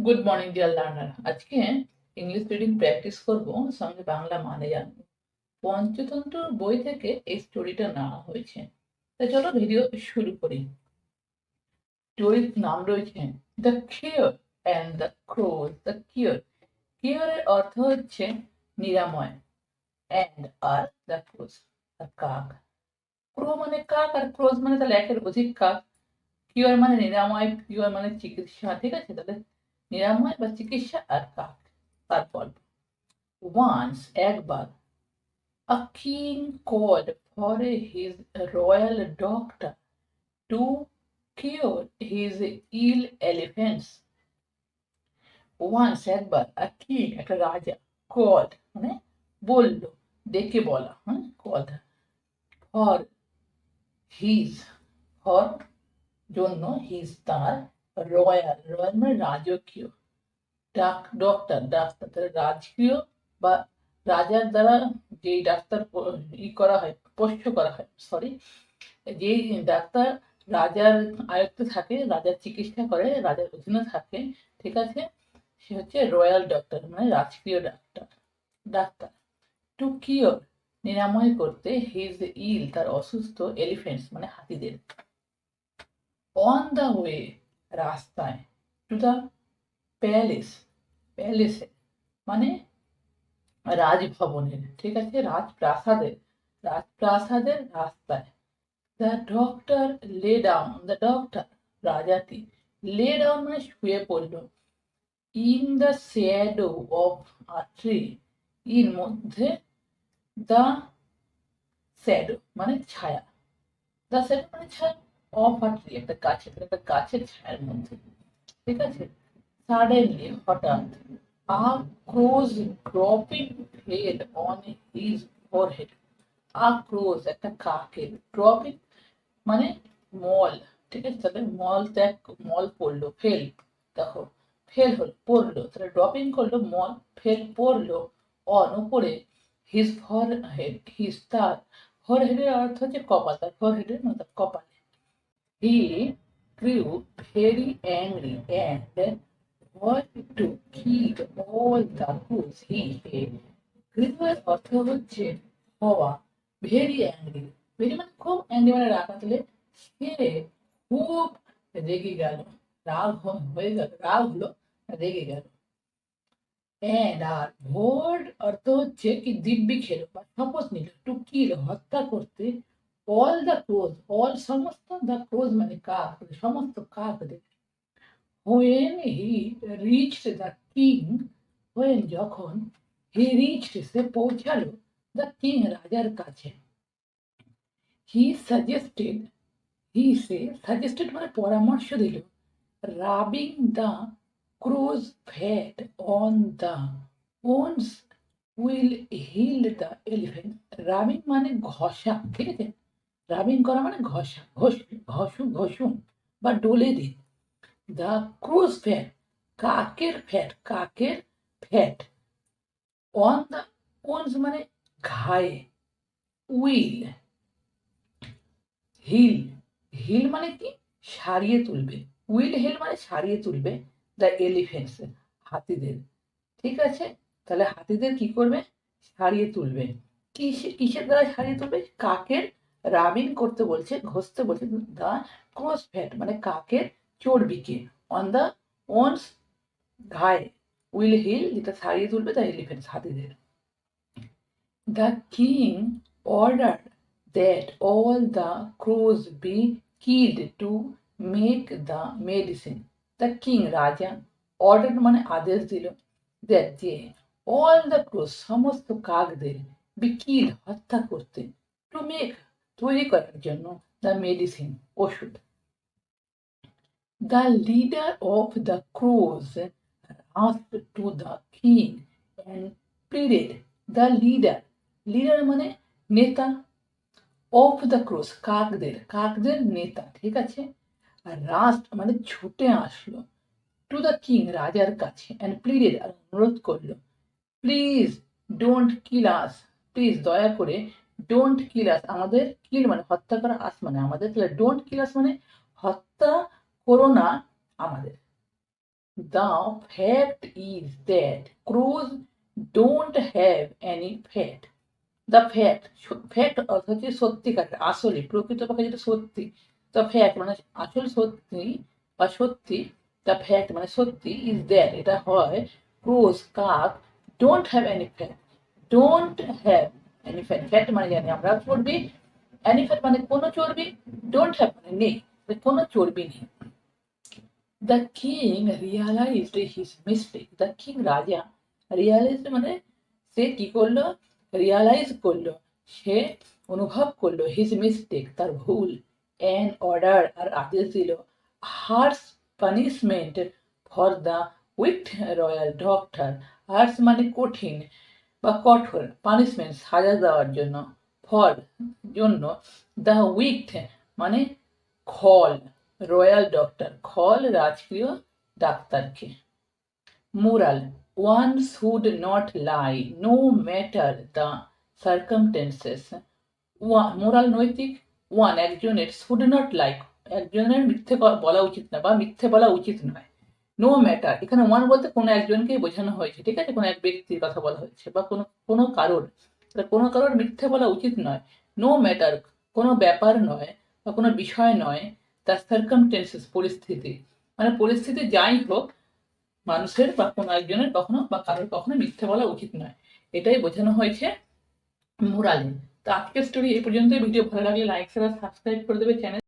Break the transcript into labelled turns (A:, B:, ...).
A: Good morning deer learner. আজকে English reading practice করব, সঙ্গে বাংলা মানে জানবো। পঞ্চতন্ত্র বই থেকে এই স্টোরিটা নেওয়া হয়েছে। তাই চলো ভিডিও শুরু করি। স্টোরির নাম রয়েছে the cure and the crows. The cure, কিওরের অর্থ হচ্ছে নিরাময়, অ্যান্ড আর দ্য ক্রোজ, কাক। ক্রো মানে কাক, আর ক্রোজ মানে তাহলে একের অধিক কাক। কিওর মানে নিরাময়, কিওর মানে চিকিৎসা, ঠিক আছে? তাহলে নিরাময় বা চিকিৎসা আর কাক। তারপর once একবার a king called for his royal doctor to cure his ill elephants. once একবার a king একটা রাজা, called মানে বলল, ডেকে বলা, called for his, for জন্য, his তার, রয়্যাল, রয়্যাল মানে রাজকীয়, ডক্টর ডাক্তার, তাহলে রাজকীয় বা রাজার দ্বারা যেই ডাক্তার করা হয়, পোষ্য করা হয়, সরি, যেই ডাক্তার রাজার আয়ত্তে থাকে, রাজার চিকিৎসা করে, রাজার অধীনে থাকে, ঠিক আছে, সে হচ্ছে রয়্যাল ডক্টর মানে রাজকীয় ডাক্তার। ডাক্তার টু কিওর নিরাময় করতে, হিজ ইল তার অসুস্থ, এলিফেন্টস মানে হাতিদের। অন দ্য ওয়ে রাস্তায়, টু দ্য প্যালেস, প্যালেসে মানে রাজভবনের, ঠিক আছে, রাজপ্রাসাদের, রাজপ্রাসাদের রাস্তায়। The doctor lay down, the doctor রাজাটি, লে ডাউন মানে শুয়ে পড়ল, in the shadow of a tree, in মধ্যে, দ্য শ্যাডো মানে ছায়া, দ্য শ্যাডো মানে ছায়া, অফ আ ট্রি একটা গাছের, একটা গাছের ছায়ার মধ্যে, ঠিক আছে। সাডেনলি হঠাৎ, a crow's dropping head on his forehead, a crow's একটা কাকের, ড্রপিং মানে মল, ঠিক আছে, তাহলে মল ত্যাগ, মল পড়লো, ফেল, দেখো ফেল হলো, পড়লো, তাহলে ড্রপিং করলো, মল ফেল পড়লো, অন উপরে, হিজ ফরহেড, হিজ তার, ফরহেডের অর্থ হচ্ছে কপাল, তার ফরহেডের মানে তার কপালে। হি grew very angry and wanted to kill all the crows he had. grew এর অর্থ হচ্ছে হওয়া, ভেরি অ্যাংরি, ভেরি মানে খুব, অ্যাংরি মানে রাগ, আসলে সে খুব রেগে গেল, হয়ে গেল, রাগ হলো, রেগে গেল। অ্যান্ড আর ভোর অর্থ হচ্ছে কি দিব্যি খেলো বা শপথ নিল, টু কিল হত্যা করতে, অল দ্য ক্রোজ, অল সমস্ত, দ্য ক্রোজ মানে কাক, সমস্ত কাকদের। When he reached the king, when যখন, হি রিচড সে পৌঁছালো, দ্য কিং রাজার কাছে, he suggested, he say suggested মানে পরামর্শ দিল, rubbing the crows fat on the ones will heal the elephant. Rubbing মানে ঘষা, ঠিক আছে, রাবিং করা মানে ঘষা, ঘষুন বা ডলে দিন। দ্য ক্রোজ ফ্যাট কাকের ফ্যাট, কাকের ফ্যাট, অন দ্য ওনস মানে ঘায়ে, উইল হিল, হিল মানে কি সারিয়ে তুলবে, উইল হিল মানে সারিয়ে তুলবে, দ্য এলিফেন্টস হাতিদের, ঠিক আছে। তাহলে হাতিদের কি করবে, সারিয়ে তুলবে, কিসের দ্বারা সারিয়ে তুলবে, কাকের রাবিং করতে বলছে, ঘষতে বলছে, দ্য ক্রোজ ফ্যাট মানে কাকের চর্বিকে, অন দ্য ওনস ঘায়ে, উইল হিল যেটা সারিয়ে তুলবে, দ্য এলিফেন্টস হাতিদের। The king order that all the crows be killed to make the medicine. The king রাজা, ordered মানে আদেশ দিল, that যে, all the crows সমস্ত কাকদের, be killed হত্যা করতে, to make তৈরি করার জন্য, the medicine ওষুধ। The leader of the crows asked to the king and pleaded. The leader, leader মানে নেতা, অফ দ্য ক্রোস কাকদের, কাকদের নেতা, ঠিক আছে। আর রাস্ট মানে ছুটে আসলো, টু দ্য কিং রাজার কাছে, অ্যান্ড প্লিডেড আর অনুরোধ করলো, please don't kill us, please দয়া করে, ডোন্ট কিল আস আমাদের, কিল মানে হত্যা করা, আস মানে আমাদের, তাহলে ডোন্ট কিল আস মানে হত্যা করো না আমাদের। The fact is that crows don't have any fat. The fact, fact অর্থ হচ্ছে সত্যিকার, আসলে প্রকৃতপক্ষে যেটা সত্যি। দ্য ফ্যাক্ট মানে আসল সত্যি বা সত্যি, দ্য ফ্যাক্ট মানে সত্যি, ইজ দ্যাট এটা হয়, ক্রোজ কাক don't have any fat, don't have any fat, fat মানে জানি আমরা চর্বি, এনি ফ্যাট মানে কোনো চর্বি, ডোন্ট হ্যাভ মানে নেই, কোনো চর্বি নেই। The king realised his mistake, the king রাজা, রিয়ালাইজড মানে সে কি করলো, রিয়ালাইজ করলো, সে অনুভব করলো, হিজ মিস্টেক তার ভুল, অ্যান অর্ডার আর আদেশ দিল, harsh punishment for the wicked royal doctor, harsh মানে কঠিন বা কঠোর, পানিশমেন্ট সাজা দেওয়ার জন্য, ফর জন্য, দ্য উইকড মানে খল, রয়্যাল ডক্টর খল রাজকীয় ডাক্তারকে। Moral, one should not lie no matter the circumstances. Moral নৈতিক, ওয়ান একজনের, শুড নট লাইক একজনের মিথ্যে বলা উচিত না বা মিথ্যে বলা উচিত নয়, নো ম্যাটার এখানে ওয়ান বলতে কোনো একজনকেই বোঝানো হয়েছে, ঠিক আছে, কোনো এক ব্যক্তির কথা বলা হয়েছে বা কোনো কোনো কারোর, কোনো কারোর মিথ্যে বলা উচিত নয়, নো ম্যাটার কোনো ব্যাপার নয় বা কোনো বিষয় নয়, দ্য সার্কামস্টেন্সেস পরিস্থিতি, মানে পরিস্থিতি যাই হোক মানুষের বা কোনো একজনের কখনো বা কারোর কখনো মিথ্যে বলা উচিত নয়, এটাই বোঝানো হয়েছে মোরালে। তো আজকের স্টোরি এই পর্যন্ত। ভিডিও ভালো লাগলে লাইক শেয়ার সাবস্ক্রাইব করে দেবে চ্যানেল।